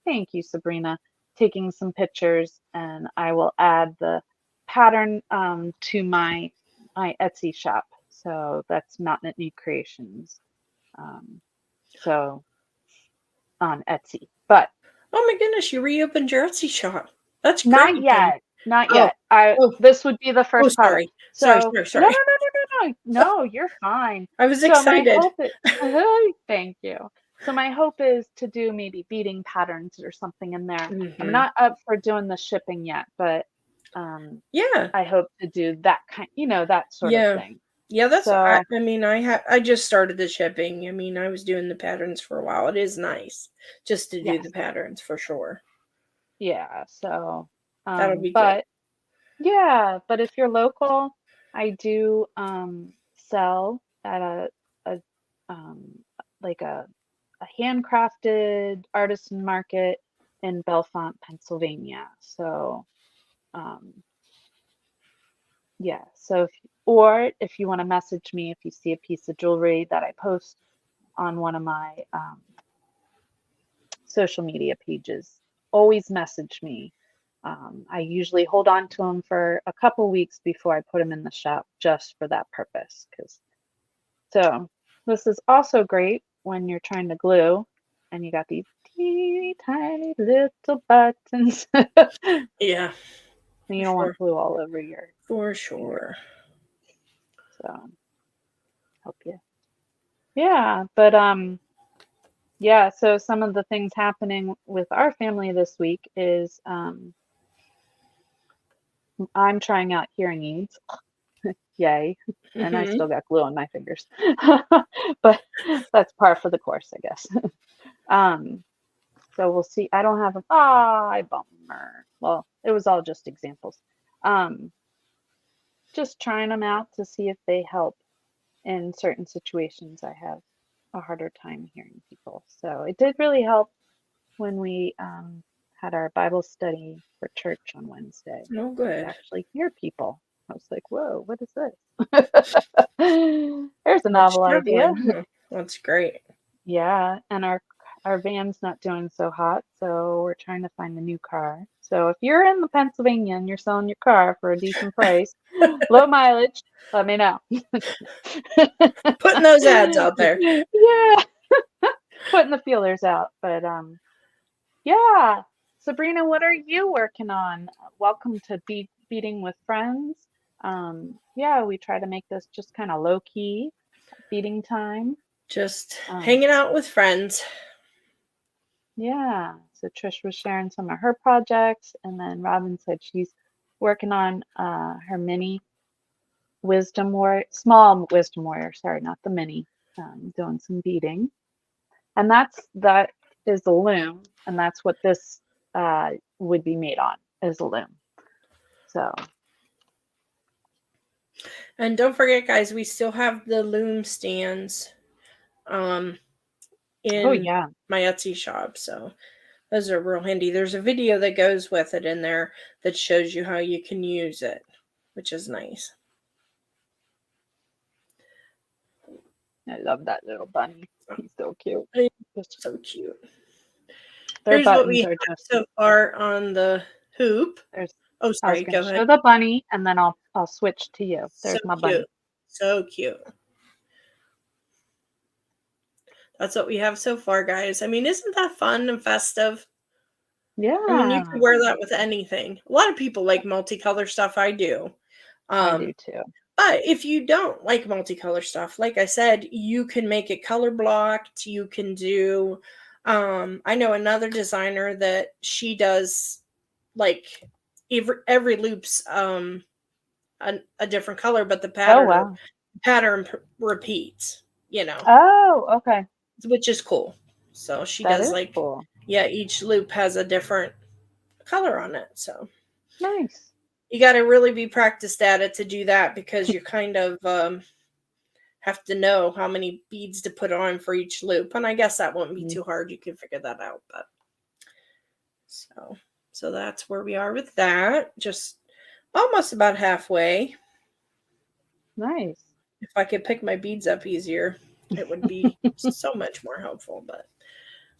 thank you, Sabrina, taking some pictures, and I will add the pattern to my Etsy shop. So that's Mountain Knit Creations. Um, so on Etsy, but Oh my goodness, you reopened your Etsy shop. That's not great then. yet. Not Oh, yet. I oh, This would be the oh, first product. sorry. Sorry, So sorry, no, no, sorry. no, no, no, no, no. You're fine. I was So my excited. hope is, thank you. So my hope is to do maybe beading patterns or something in there. I'm Hmm. not up for doing the shipping yet, but um, Yeah. I hope to do that that sort of Yeah. thing. Yeah, So I mean, I just started the shipping. I mean, I was doing the patterns for a while. It is nice just to do the yes, patterns for sure. yeah. So, That'll be good. but yeah, but if you're local, I do sell at a um, like a handcrafted artisan market in Bellefonte, Pennsylvania. So um, yeah, so if you want to message me if you see a piece of jewelry that I post on one of my social media pages, always message me. I usually hold on to them for a couple weeks before I put them in the shop just for that purpose. So this is also great when you're trying to glue and you got these teeny tiny little buttons. Yeah, And for you don't sure. want glue all over your For finger. sure. So help you. Yeah, but yeah, so some of the things happening with our family this week is I'm trying out hearing aids. Yay. And I Mm-hmm. still got glue on my fingers. But that's par for the course, I guess. Um, so we'll see. I don't have a bummer. Well, it was all just examples. Um, just trying them out to see if they help in certain situations. I have a harder time hearing people. So it did really help when we had our Bible study for church on Wednesday. Oh, I could good. actually hear people. I was like, whoa, what is this? There's a We're novel idea. struggling. That's great. Yeah, and our van's not doing so hot, so we're trying to find a new car. So if you're in the Pennsylvania and you're selling your car for a decent price, low mileage, let me know. Putting those ads out there. Yeah, putting the feelers out. But yeah. Sabrina, what are you working on? Welcome to Beading with Friends. Yeah, we try to make this just kind of low key beading time. Just Um, hanging out with friends. Yeah, so Trish was sharing some of her projects, and then Robin said she's working on her mini small wisdom warrior, sorry, not the mini, doing some beading. And that is the loom, and that's what this would be made on, is a loom. So, And don't forget, guys, we still have the loom stands oh in yeah, my Etsy shop. So those are real handy. There's a video that goes with it in there that shows you how you can use it, which is nice. I love that little bunny. He's so cute. It's so cute. Their Here's what we buttons are have just so far on the hoop. there's. Oh, I was sorry, going to go ahead. show the bunny, and then I'll switch to you. So There's my cute. bunny. So cute. That's what we have so far, guys. I mean, isn't that fun and festive? I mean, you Yeah, can wear that with anything. A lot of people like multicolor stuff. I do. I do Um, too. but if you don't like multicolor stuff, like I said, you can make it color blocked. You can do, I know another designer that she does like every loop's a different color, but the Oh wow. pattern repeats, Oh, okay. which is cool. So she That does is like, cool. yeah, each loop has a different color on it. So Nice. you got to really be practiced at it to do that, because you kind of have to know how many beads to put on for each loop. And I guess that won't be Mm, too hard. You can figure that out. But so that's where we are with that. Just almost about halfway. nice. If I could pick my beads up easier, it would be so much more helpful. But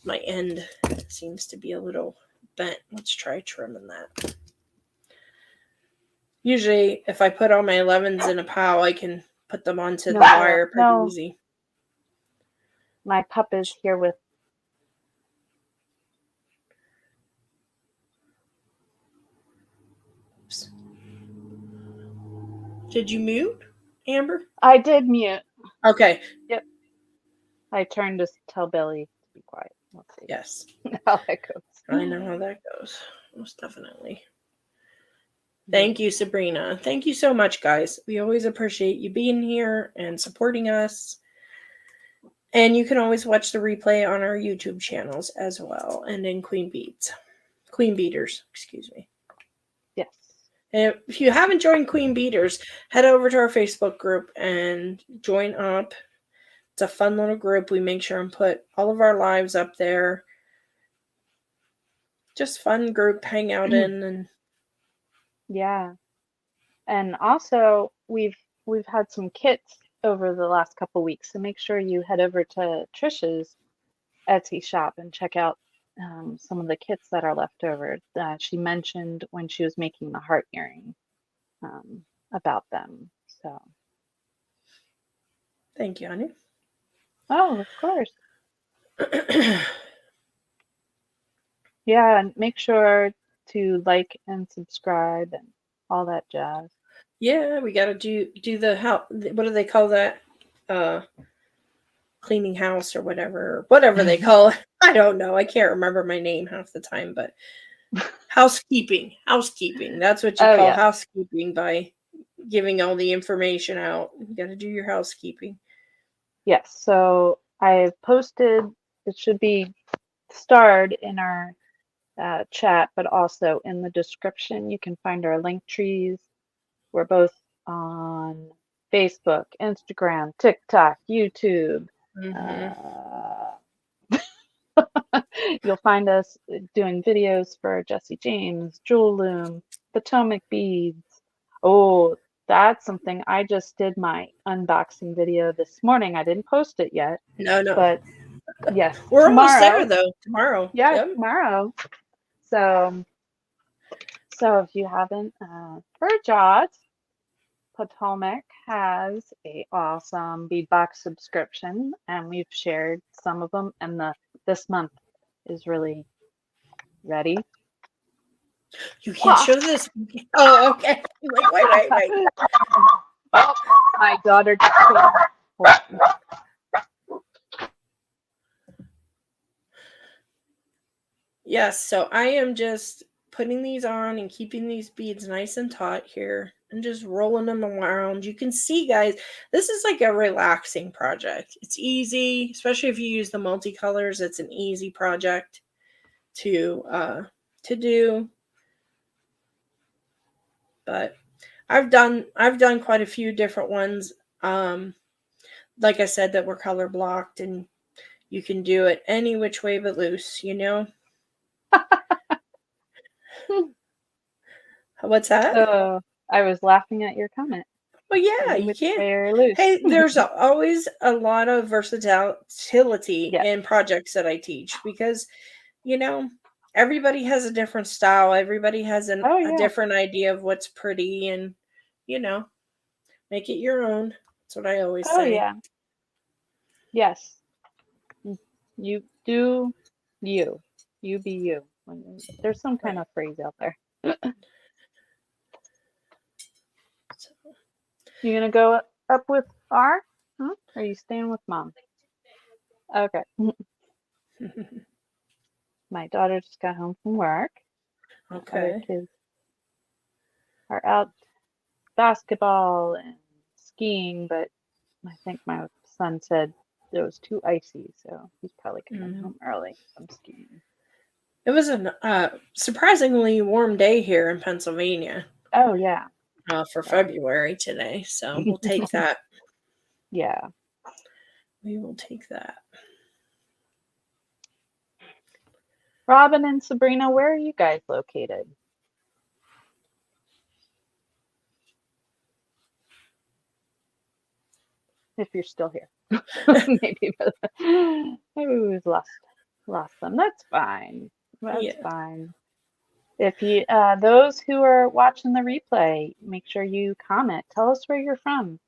my end seems to be a little bent. Let's try trimming that. Usually, if I put all my 11s in a pile, I can put them onto the No, wire pretty no. easy. My pup is here with. Oops. Did you mute, Amber? I did mute. Okay. Yep. I turned to tell Billy to be quiet. Let's see Yes. how that goes. I know how that goes. Most definitely. Yeah. Thank you, Sabrina. Thank you so much, guys. We always appreciate you being here and supporting us. And you can always watch the replay on our YouTube channels as well, and in Queen Beaters, excuse me. Yes. And if you haven't joined Queen Beaters, head over to our Facebook group and join up. It's a fun little group. We make sure and put all of our lives up there. Just fun group, hang out in, and Yeah. And also we've had some kits over the last couple weeks, so make sure you head over to Trish's Etsy shop and check out some of the kits that are left over. She mentioned when she was making the heart earring about them. So, thank you, honey. oh, of course. Yeah, and make sure to like and subscribe and all that jazz. Yeah, we gotta do the how. What do they call that? Cleaning house or whatever they call it. I don't know. I can't remember my name half the time, but housekeeping. That's what you Oh call yeah. housekeeping by giving all the information out. You got to do your housekeeping. Yes, so I've posted, it should be starred in our chat, but also in the description. You can find our link trees. We're both on Facebook, Instagram, TikTok, YouTube. Hmm. Uh, you'll find us doing videos for Jesse James, Jewel Loom, Potomac Beads. Oh, that's something. I just did my unboxing video this morning. I didn't post it yet, No, no. but yes, We're almost there tomorrow. though. Tomorrow. Yeah, Yep. tomorrow. So, so if you haven't heard Jaws, Potomac has a awesome bead box subscription, and we've shared some of them. And this month is really ready. You can't show this. Oh, okay. Like, wait. Oh, my daughter just came. Yes, so I am just putting these on and keeping these beads nice and taut here and just rolling them around. You can see, guys, this is like a relaxing project. It's easy, especially if you use the multicolors. It's an easy project to do. But I've done quite a few different ones. Like I said, that were color blocked, and you can do it any which way but loose, you know? What's that? So I was laughing at your comment. Well, yeah, Any you which can't. way or loose. Hey, there's always a lot of versatility Yes. in projects that I teach because, you know, everybody has a different style. Everybody has Oh a yeah. different idea of what's pretty, and, you know, make it your own. That's what I always Oh say. yeah. Yes. You do you. You be you. There's some kind Right. of phrase out there. So, You gonna go up with R? Huh? Or are you staying with mom? Okay. My daughter just got home from work. The other okay. kids are out basketball and skiing, but I think my son said it was too icy, so he's probably coming Mm. home early from skiing. It was a surprisingly warm day here in Pennsylvania Oh yeah. for So February today, so we'll take that. yeah. We will take that. Robin and Sabrina, where are you guys located? If you're still here. maybe maybe we've lost them. That's fine. That's Yeah. fine. If you those who are watching the replay, make sure you comment. Tell us where you're from.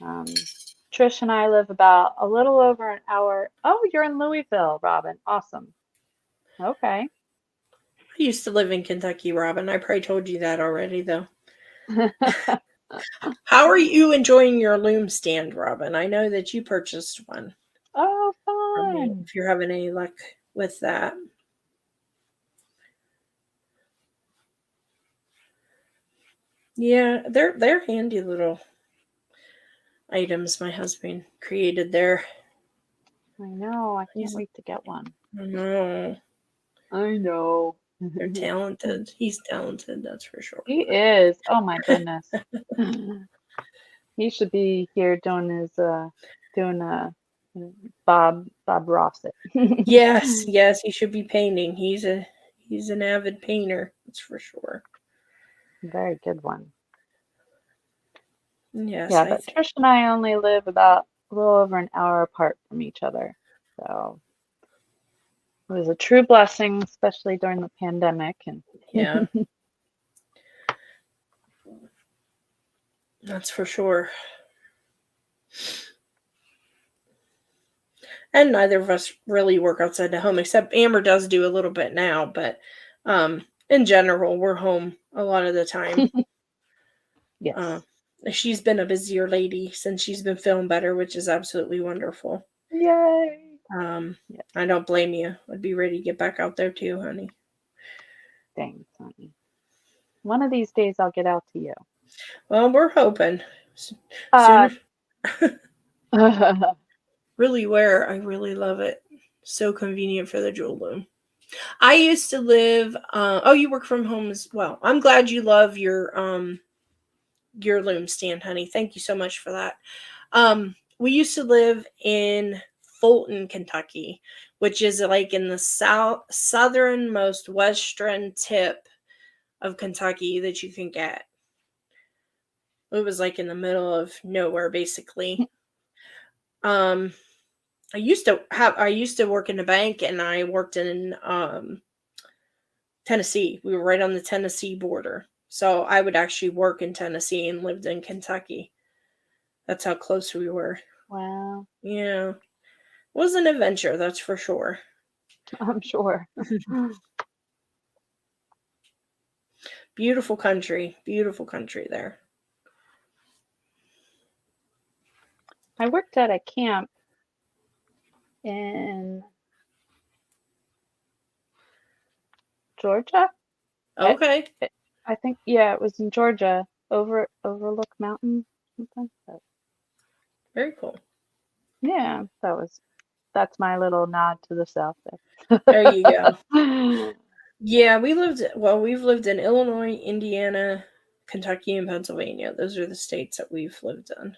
Trish and I live about a little over an hour. Oh, you're in Louisville, Robin. Awesome. Okay. I used to live in Kentucky, Robin. I probably told you that already, though. How are you enjoying your loom stand, Robin? I know that you purchased one Oh, from me. fun. If you're having any luck with that. Yeah, they're handy little items my husband created there. I know. I can't He's wait to get one. I know. I know. They're talented. He's talented, that's for sure. He is. Oh my goodness. He should be here doing his doing Bob Rossett. Yes, he should be painting. He's an avid painter, that's for sure. Very good one. Yes, Yeah, I but think. Trish and I only live about a little over an hour apart from each other. So it was a true blessing, especially during the pandemic. And Yeah, that's for sure. And neither of us really work outside the home, except Amber does do a little bit now, but in general, we're home a lot of the time. Uh, yes. she's been a busier lady since she's been feeling better, which is absolutely wonderful. Yay. Um, Yeah, I don't blame you. I'd be ready to get back out there too, honey. thanks, honey. One of these days I'll get out to you. Well, we're hoping. Uh, Sooner. Really wear. I really love it. So convenient for the jewel loom. I used to live. Oh, you work from home as well. I'm glad you love your loom stand, honey. Thank you so much for that. We used to live in Fulton, Kentucky, which is like in the southernmost western tip of Kentucky that you can get. It was like in the middle of nowhere, basically. Um, I used to work in a bank, and I worked in Tennessee. We were right on the Tennessee border. So I would actually work in Tennessee and lived in Kentucky. That's how close we were. wow, Yeah. It was an adventure, that's for sure. I'm sure. Beautiful country. Beautiful country there. I worked at a camp in Georgia. It, Okay. I think, yeah, it was in Georgia, Overlook Mountain, something. But Very cool. yeah, that's my little nod to the South There you go. there. Yeah, we've lived in Illinois, Indiana, Kentucky, and Pennsylvania. Those are the states that we've lived in.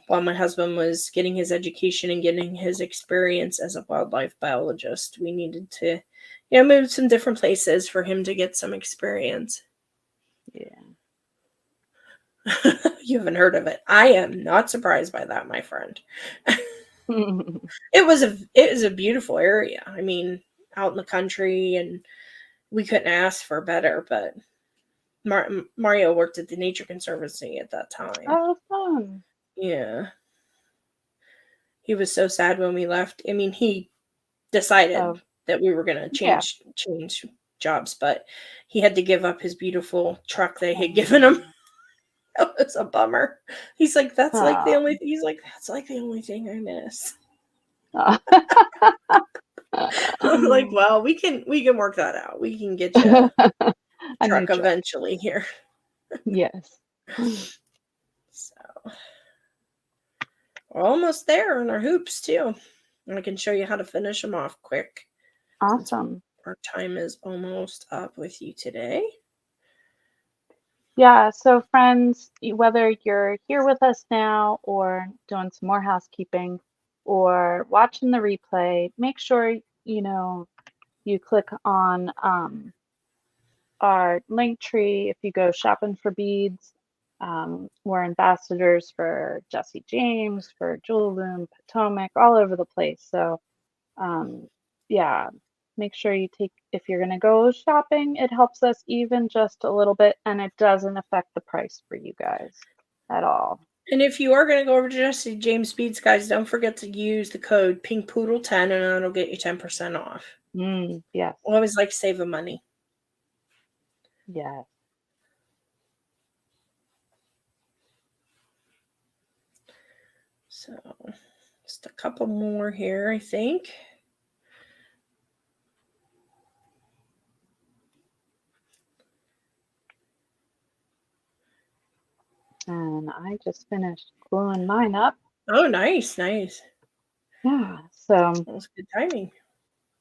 While my husband was getting his education and getting his experience as a wildlife biologist, we needed to, move some different places for him to get some experience. Yeah. You haven't heard of it. I am not surprised by that, my friend. It was a beautiful area. I mean, out in the country, and we couldn't ask for better. But Mario worked at the Nature Conservancy at that time. Oh, fun. Yeah, he was so sad when we left. I mean, he decided Oh, that we were gonna yeah. change jobs, but he had to give up his beautiful truck they had given him. Oh, That was a bummer. He's like, oh. that's like the only thing I miss. Oh. I'm like, well, we can work that out. We can get you a A new truck truck. eventually here. Yes. So we're almost there on our hoops too. And I can show you how to finish them off quick since Awesome. our time is almost up with you today. Yeah, so friends, whether you're here with us now or doing some more housekeeping or watching the replay, make sure you click on our link tree. If you go shopping for beads, we're ambassadors for Jesse James, for Jewel Loom, Potomac, all over the place. So yeah, make sure if you're going to go shopping, it helps us even just a little bit, and it doesn't affect the price for you guys at all. And if you are going to go over to Jesse James Beads, guys, don't forget to use the code PinkPoodle10 and that'll get you 10% off. Yes, Always like saving money. yes. So just a couple more here, I think. And I just finished gluing mine up. Oh, nice, nice. Yeah, so That was good timing.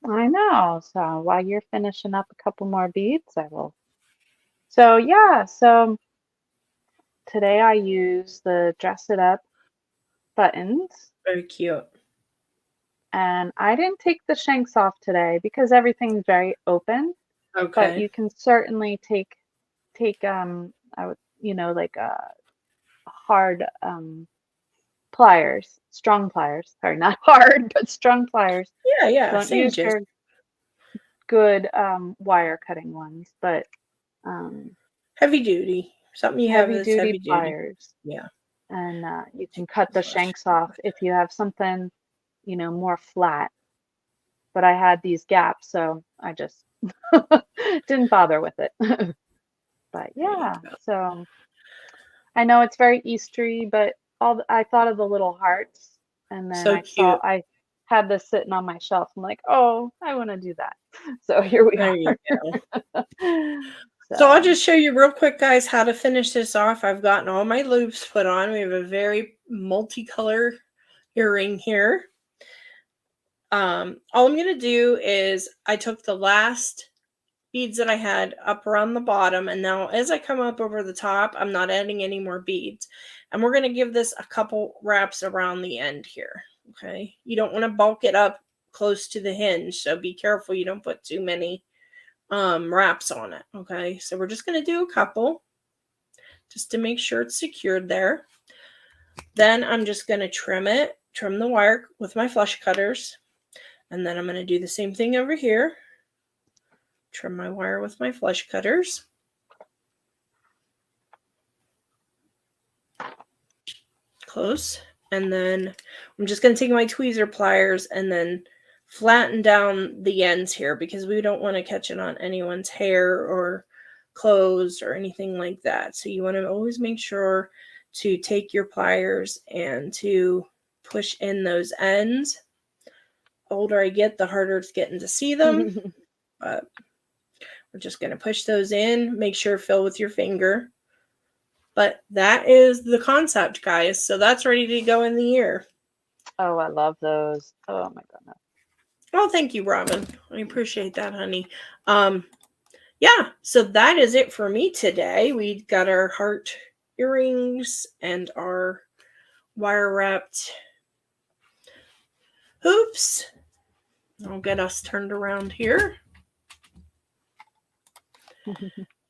I know. So while you're finishing up a couple more beads, I will. So yeah, so today I use the Dress It Up buttons, Very cute. and I didn't take the shanks off today because everything's very open, but Okay. you can certainly take I would like hard pliers, strong pliers. Sorry, not hard, but strong pliers. Yeah, yeah, Don't same use gist. your good wire cutting ones, but um, Heavy duty. Something you have heavy that's duty heavy duty. pliers. Yeah. And you can cut the shanks off if you have something, more flat. But I had these gaps, so I just didn't bother with it. But There you yeah, go. so I know it's very Eastery, but I thought of the little hearts, and then So cute. I had this sitting on my shelf. I'm like, oh, I want to do that. So here we There you are. go. So I'll So just show you real quick, guys, how to finish this off. I've gotten all my loops put on. We have a very multicolor earring here. All I'm going to do is I took the last beads that I had up around the bottom, and now as I come up over the top, I'm not adding any more beads. And we're going to give this a couple wraps around the end here. Okay. You don't want to bulk it up close to the hinge, so be careful you don't put too many wraps on it. Okay. So we're just going to do a couple just to make sure it's secured there. Then I'm just going to trim the wire with my flush cutters. And then I'm going to do the same thing over here. Trim my wire with my flush cutters. Close. And then I'm just going to take my tweezer pliers and then flatten down the ends here because we don't want to catch it on anyone's hair or clothes or anything like that. So you want to always make sure to take your pliers and to push in those ends. The older I get, the harder it's getting to see them. But we're just going to push those in. Make sure to fill with your finger. But that is the concept, guys. So that's ready to go in the ear. oh, I love those. Oh my goodness. Oh, thank you, Robin. I appreciate that, honey. Yeah, so that is it for me today. We got our heart earrings and our wire wrapped hoops. I'll get us turned around here.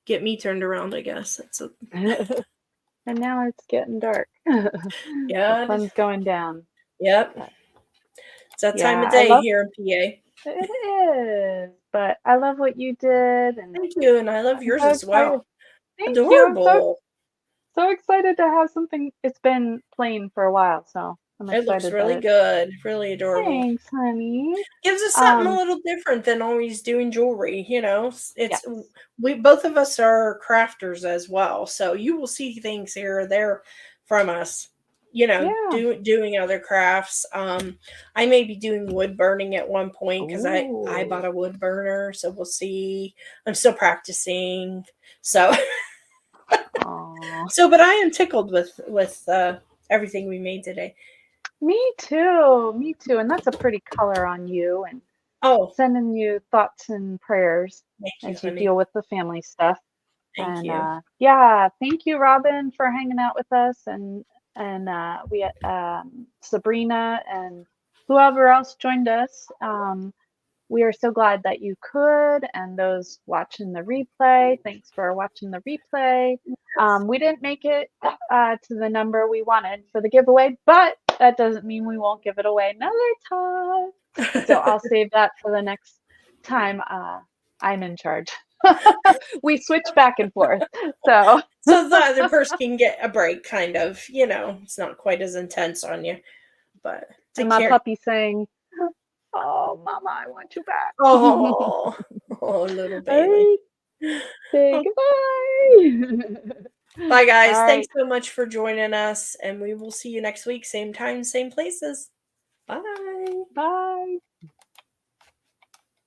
Get me turned around, I guess. That's a And now it's getting dark. yeah. The sun's going down. Yep. But, It's that time yeah, of I day love here in PA. it is. But I love what you did, and Thank you, and I love I'm yours so as excited. well. Thank you. I'm Adorable. so excited to have something. It's been plain for a while, so I'm It looks excited that really it's. good. Really adorable. Thanks, honey. Gives us something a little different than always doing jewelry, you know. It's Yes. we both of us are crafters as well, so you will see things here or there from us, you know, Yeah. doing other crafts. I may be doing wood burning at one point because I bought Ooh. a wood burner, so we'll see. I'm still practicing, so Aw. but I am tickled with everything we made today. Me too. Me too. And that's a pretty color on you, and Oh, sending you thoughts and prayers thank you, as you honey. deal with the family stuff. Thank And you. yeah, thank you, Robin, for hanging out with us, and we Sabrina and whoever else joined us. We are so glad that you could, and those watching the replay, thanks for watching the replay. We didn't make it to the number we wanted for the giveaway, but that doesn't mean we won't give it away another time. So I'll save that for the next time I'm in charge. We switch back and forth. So So the other person can get a break, kind of. You know, it's not quite as intense on you, but and take my care. puppy saying, "Oh, Mama, I want you back." Oh, oh, little All Bailey. right. Say Oh, goodbye. bye, All guys. Thanks right. so much for joining us, and we will see you next week, same time, same places. Bye. Bye.